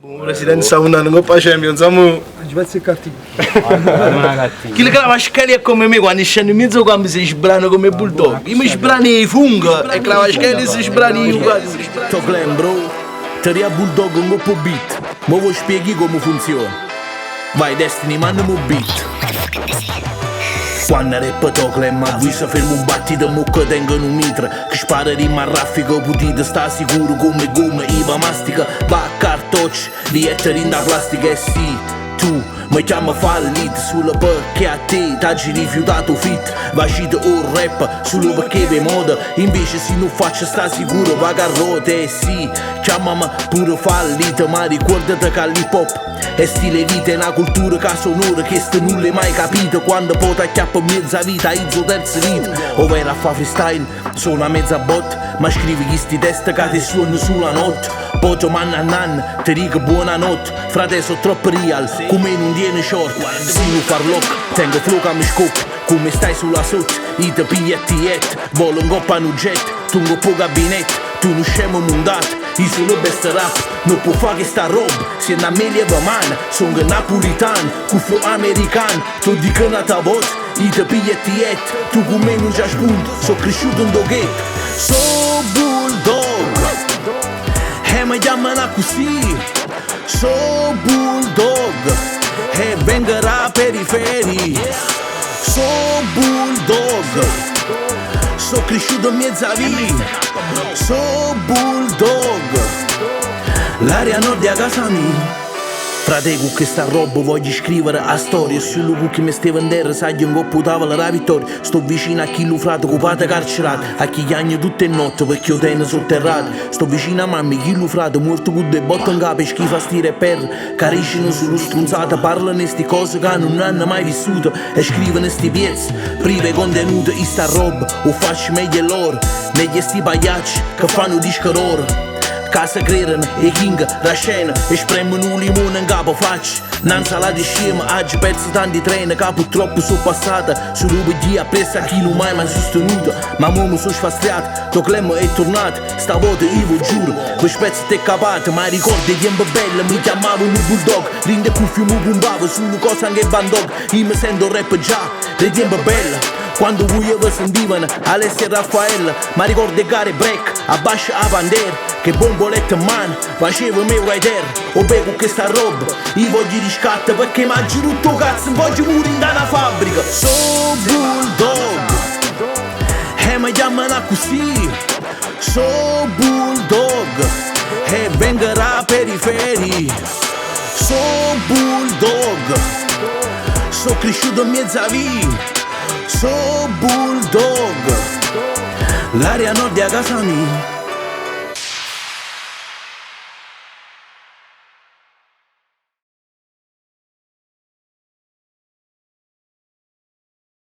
Presidente Sauna non fa Champions, amo. Ci pensi il cattivo. Chi le clava scali è come me quando scende in mezzo campo si sbrano come bulldog. Io mi sbrani i fungo e clava scali si sbrani io quasi. To Glen bro, tăria bulldog un po' beat. Mă voi spieghi come funziona. Vai Destiny manda mu beat. Quando rappa to Glen ma vuoi să fermi un battito mucca tengo un mitra. Che spara rima raffica putita sta sicuro come gomma iva mastica. Va a cartocci, lietteri in da plastica e sì, tu mi chiama fallito solo perché a te t'hai rifiutato fit. Vacito un rap solo perché ve moda. Invece se non faccio sta sicuro va a rote e sì, chiamami pure fallito. Ma ricordati che l'hip hop è stile vita, è una cultura che sonora che sta non l'hai mai capito. Quando poi t'acchiappa mezza vita, izzo terza vita. Ovvero a fa freestyle, sono a mezza bot. Ma scrivi questi test che ti suonano sulla notte. Poi man a nan, ti dico buonanotte. Frate sono troppo real, come non tiene short. Se non farloc, tengo flow che mi scoppo. Come stai sulla sotto, i te pigliettiet. Volo un coppa un jet, tu un po' gabinetto. Tu non scemo mondato, io sono best rap. Non può fare sta roba, se una meglio va man. Sono napolitano, con flow americano. Tu dico una tabot, i te pigliettiet. Tu con me non c'è spunto, sono cresciuto in doghetto. So bulldog, mi chiamano così. So bulldog, e vengo da periferia. So bulldog, so cresciuto in mezza vita. So bulldog, l'area nord a casa mia. Frate, con questa roba voglio scrivere a storia. Solo con chi mi stava in terra sai che non puntava la vittoria. Sto vicino a chi lo frate copata carcerato. A chi chiagna tutte le notti perché io tengo sotterrato. Sto vicino a mamma chi lo frate morto con due botte in capo e schifa stire per. Cariscono sullo strunzato, parlano sti cose che non hanno mai vissuto. E scrivono sti pezzi, prive contenuti. E sta roba o faccio meglio loro. Meglio sti pagliacci che fanno disco loro. Casa credono e king la scena e spremono un limone in capo faccia. Non salata di scema, oggi perso tanti treni che purtroppo sono passata. Solo perché appresso a chi non mai mi ha sostenuto. Ma mo mi sono sfastriato, to Clemmo è tornato. Stavolta io vi giuro, voi spezzi te capate. Ma ricordi tempo bello, mi chiamavano bulldog. Rinde cuffio mi pumpavo, solo cosa anche bandog. Io mi sento rap già, dei tempo bello. Quando voi vi sentivano, Alessia e Raffaella. Ma ricordo gare break, abbascia a bandera. Che bomboletta in mano, facevo me rider. O bevo questa roba, io voglio riscatto. Perché mangio tutto cazzo, voglio morire da una fabbrica. So bulldog, e mi chiamano così. So bulldog, e vengo da periferia. So bulldog, so cresciuto in mezza vita. So bulldog, l'area nord a casa mia.